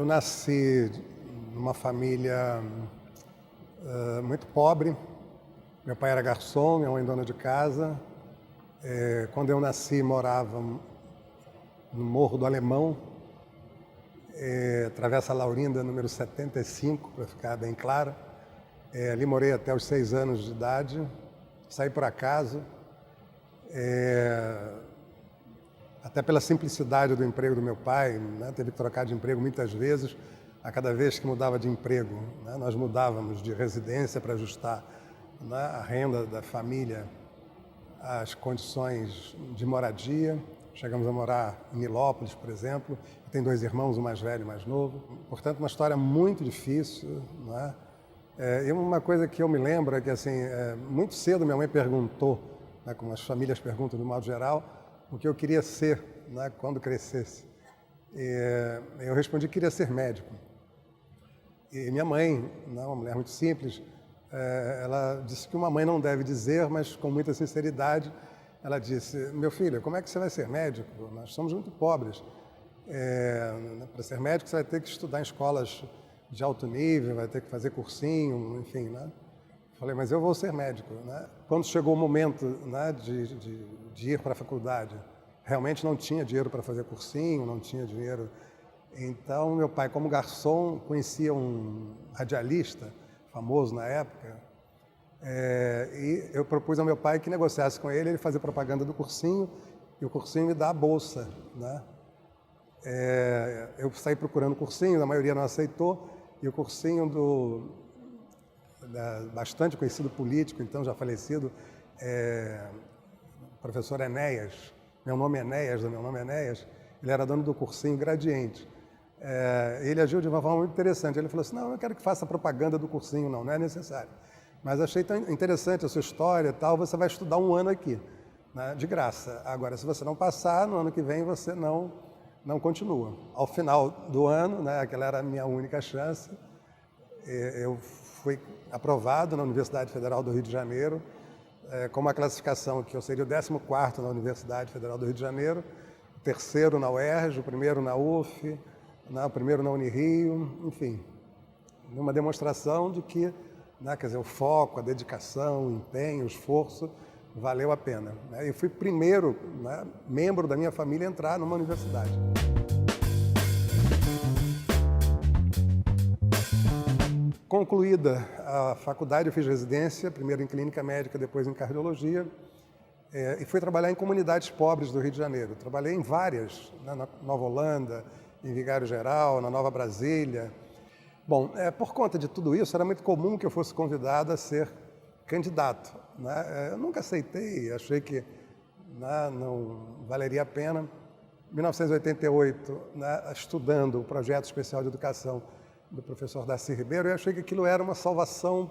Eu nasci numa família muito pobre. Meu pai era garçom, minha mãe dona de casa. Quando eu nasci, morava no Morro do Alemão, Travessa Laurinda, número 75, para ficar bem claro. Ali morei até os 6 anos de idade. Saí por acaso. Até pela simplicidade do emprego do meu pai, né? Teve que trocar de emprego muitas vezes. A cada vez que mudava de emprego, né? Nós mudávamos de residência para ajustar, né, a renda da família às condições de moradia. Chegamos a morar em Nilópolis, por exemplo. Eu tenho 2 irmãos, um mais velho e um mais novo. Portanto, uma história muito difícil, né? E uma coisa que eu me lembro é que, assim, muito cedo minha mãe perguntou, né, como as famílias perguntam de modo geral, o que eu queria ser, né, quando crescesse. Eu respondi que queria ser médico. E minha mãe, né, uma mulher muito simples, ela disse que uma mãe não deve dizer, mas com muita sinceridade, ela disse: meu filho, como é que você vai ser médico? Nós somos muito pobres. Para ser médico você vai ter que estudar em escolas de alto nível, vai ter que fazer cursinho, enfim, né? Falei, mas eu vou ser médico, né? Quando chegou o momento, né, de ir para a faculdade, realmente não tinha dinheiro para fazer cursinho, não tinha dinheiro. Então, meu pai, como garçom, conhecia um radialista famoso na época, e eu propus ao meu pai que negociasse com ele fazer propaganda do cursinho, e o cursinho me dá a bolsa, né? Eu saí procurando cursinho, a maioria não aceitou, e o cursinho bastante conhecido político, então já falecido, professor Enéas, meu nome é Enéas, ele era dono do cursinho Gradiente. Ele agiu de uma forma muito interessante. Ele falou assim: não, eu quero que faça propaganda do cursinho, não é necessário. Mas achei tão interessante a sua história e tal, você vai estudar 1 ano aqui, né, de graça. Agora, se você não passar, no ano que vem você não continua. Ao final do ano, né, aquela era a minha única chance, eu fui aprovado na Universidade Federal do Rio de Janeiro, com uma classificação que eu seria o 14º na Universidade Federal do Rio de Janeiro, o 3º na UERJ, o 1º na UF, o 1º na Unirio, enfim, uma demonstração de que, né, quer dizer, o foco, a dedicação, o empenho, o esforço valeu a pena, né? Eu fui primeiro, né, membro da minha família a entrar numa universidade. Concluída a faculdade, eu fiz residência, primeiro em clínica médica, depois em cardiologia, e fui trabalhar em comunidades pobres do Rio de Janeiro. Trabalhei em várias, né, na Nova Holanda, em Vigário Geral, na Nova Brasília. Bom, por conta de tudo isso, era muito comum que eu fosse convidado a ser candidato, né? Eu nunca aceitei, achei que, né, não valeria a pena. Em 1988, né, estudando o projeto especial de educação do professor Darcy Ribeiro, eu achei que aquilo era uma salvação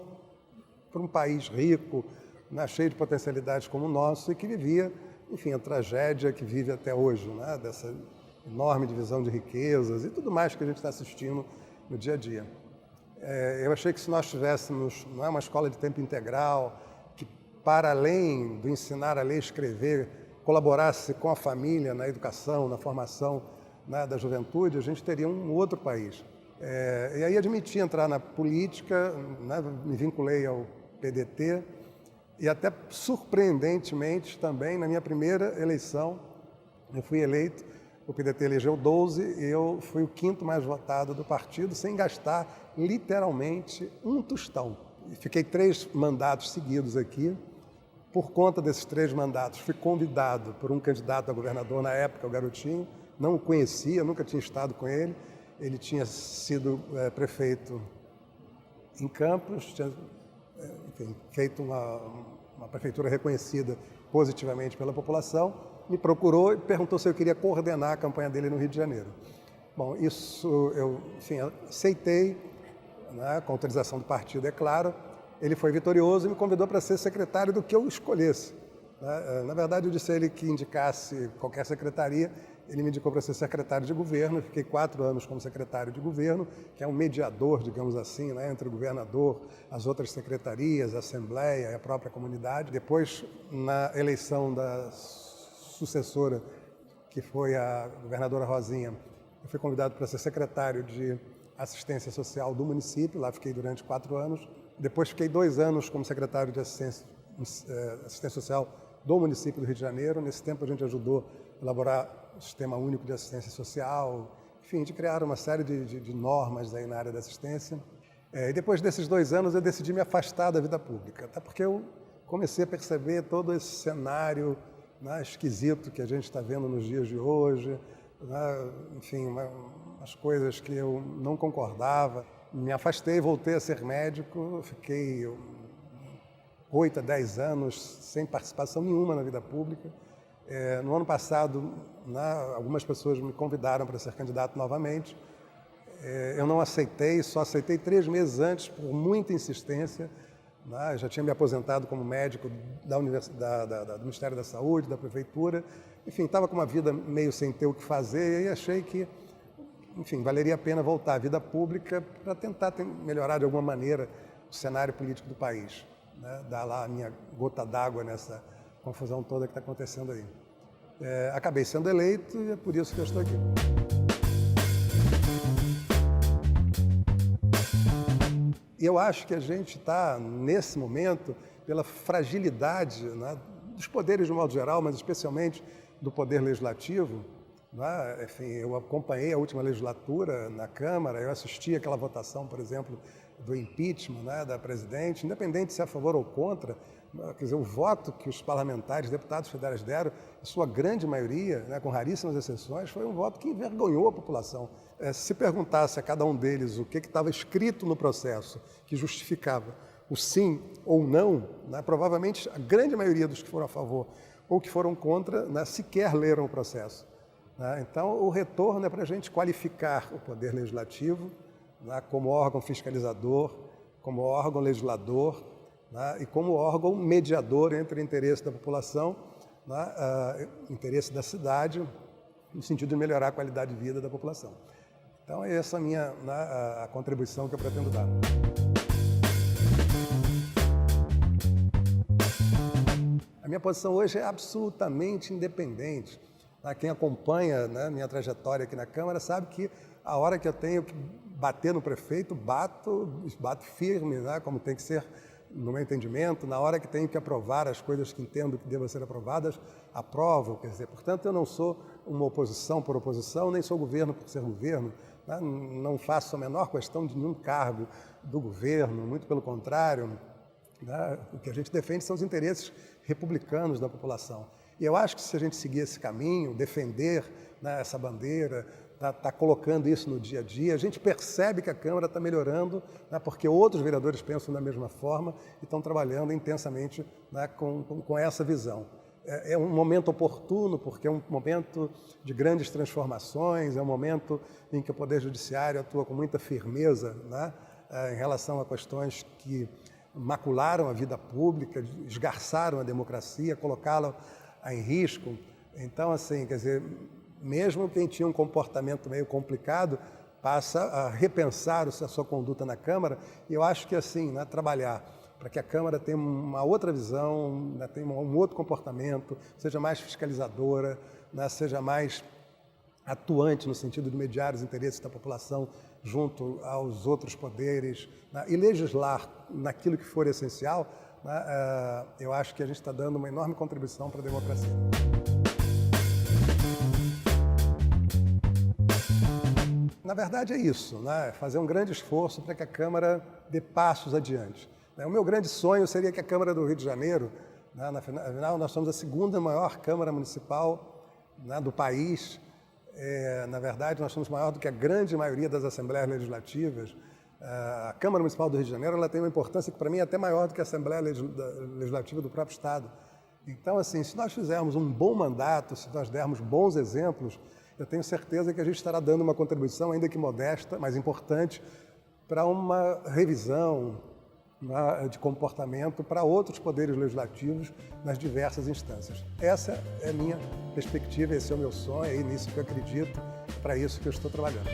para um país rico, né, cheio de potencialidades como o nosso, e que vivia, enfim, a tragédia que vive até hoje, né, dessa enorme divisão de riquezas e tudo mais que a gente está assistindo no dia a dia. Eu achei que se nós tivéssemos, não é, uma escola de tempo integral, que para além do ensinar a ler e escrever, colaborasse com a família na educação, na formação, né, da juventude, a gente teria um outro país. E aí admiti entrar na política, né, me vinculei ao PDT e até surpreendentemente também na minha primeira eleição eu fui eleito, o PDT elegeu 12 e eu fui o 5º mais votado do partido sem gastar literalmente um tostão. Fiquei 3 mandatos seguidos aqui. Por conta desses 3 mandatos fui convidado por um candidato a governador na época, o Garotinho, não o conhecia, nunca tinha estado com ele. Ele tinha sido prefeito em Campos, tinha, enfim, feito uma prefeitura reconhecida positivamente pela população, me procurou e perguntou se eu queria coordenar a campanha dele no Rio de Janeiro. Bom, isso eu, enfim, aceitei, né, com autorização do partido, é claro. Ele foi vitorioso e me convidou para ser secretário do que eu escolhesse, né? Na verdade, eu disse a ele que indicasse qualquer secretaria. Ele me indicou para ser secretário de governo. Eu fiquei 4 anos como secretário de governo, que é um mediador, digamos assim, né, entre o governador, as outras secretarias, a Assembleia e a própria comunidade. Depois, na eleição da sucessora, que foi a governadora Rosinha, eu fui convidado para ser secretário de assistência social do município, lá fiquei durante 4 anos. Depois fiquei 2 anos como secretário de assistência social do município do Rio de Janeiro. Nesse tempo a gente ajudou a elaborar o Sistema Único de Assistência Social, enfim, de criar uma série de normas aí na área da assistência. E depois desses 2 anos eu decidi me afastar da vida pública, até porque eu comecei a perceber todo esse cenário, né, esquisito que a gente está vendo nos dias de hoje, né, enfim, umas coisas que eu não concordava. Me afastei, voltei a ser médico, fiquei 8 a 10 anos sem participação nenhuma na vida pública. No ano passado, né, algumas pessoas me convidaram para ser candidato novamente. Eu não aceitei, só aceitei 3 meses antes, por muita insistência. Né, já tinha me aposentado como médico do Ministério da Saúde, da Prefeitura. Enfim, estava com uma vida meio sem ter o que fazer e achei que, enfim, valeria a pena voltar à vida pública para tentar melhorar de alguma maneira o cenário político do país, né, dar lá a minha gota d'água nessa confusão toda que está acontecendo aí. Acabei sendo eleito e é por isso que eu estou aqui. E eu acho que a gente está, nesse momento, pela fragilidade, né, dos poderes de um modo geral, mas especialmente do poder legislativo. Né? Enfim, eu acompanhei a última legislatura na Câmara, eu assisti aquela votação, por exemplo, do impeachment, né, da presidente, independente se é a favor ou contra. Quer dizer, o voto que os parlamentares, deputados federais deram, em sua grande maioria, né, com raríssimas exceções, foi um voto que envergonhou a população. Se perguntasse a cada um deles o que estava escrito no processo que justificava o sim ou não, né, provavelmente a grande maioria dos que foram a favor ou que foram contra, né, sequer leram o processo. Né? Então, o retorno é para a gente qualificar o poder legislativo, né, como órgão fiscalizador, como órgão legislador, né, e como órgão mediador entre o interesse da população, né, interesse da cidade, no sentido de melhorar a qualidade de vida da população. Então, é essa a contribuição que eu pretendo dar. A minha posição hoje é absolutamente independente. Quem acompanha, né, minha trajetória aqui na Câmara sabe que a hora que eu tenho que bater no prefeito, bato firme, né, como tem que ser no meu entendimento. Na hora que tenho que aprovar as coisas que entendo que devam ser aprovadas, aprovo. Quer dizer, portanto, eu não sou uma oposição por oposição, nem sou governo por ser governo. Né? Não faço a menor questão de nenhum cargo do governo, muito pelo contrário. Né? O que a gente defende são os interesses republicanos da população. E eu acho que se a gente seguir esse caminho, defender, né, essa bandeira, tá colocando isso no dia a dia, a gente percebe que a Câmara está melhorando, né, porque outros vereadores pensam da mesma forma e estão trabalhando intensamente, né, com essa visão. É um momento oportuno, porque é um momento de grandes transformações, é um momento em que o Poder Judiciário atua com muita firmeza, né, em relação a questões que macularam a vida pública, esgarçaram a democracia, colocá-la em risco. Então, assim, quer dizer, mesmo quem tinha um comportamento meio complicado passa a repensar a sua conduta na Câmara, e eu acho que, assim, né, trabalhar para que a Câmara tenha uma outra visão, né, tenha um outro comportamento, seja mais fiscalizadora, né, seja mais atuante no sentido de mediar os interesses da população junto aos outros poderes, né, e legislar naquilo que for essencial, né, eu acho que a gente está dando uma enorme contribuição para a democracia. Na verdade é isso, né, fazer um grande esforço para que a Câmara dê passos adiante. O meu grande sonho seria que a Câmara do Rio de Janeiro, né, afinal nós somos a 2ª maior Câmara Municipal, né, do país. Na verdade, nós somos maior do que a grande maioria das Assembleias Legislativas. A Câmara Municipal do Rio de Janeiro ela tem uma importância que, para mim, é até maior do que a Assembleia Legislativa do próprio Estado. Então, assim, se nós fizermos um bom mandato, se nós dermos bons exemplos, eu tenho certeza que a gente estará dando uma contribuição, ainda que modesta, mas importante, para uma revisão, né, de comportamento para outros poderes legislativos nas diversas instâncias. Essa é a minha perspectiva, esse é o meu sonho, é nisso que eu acredito, é para isso que eu estou trabalhando.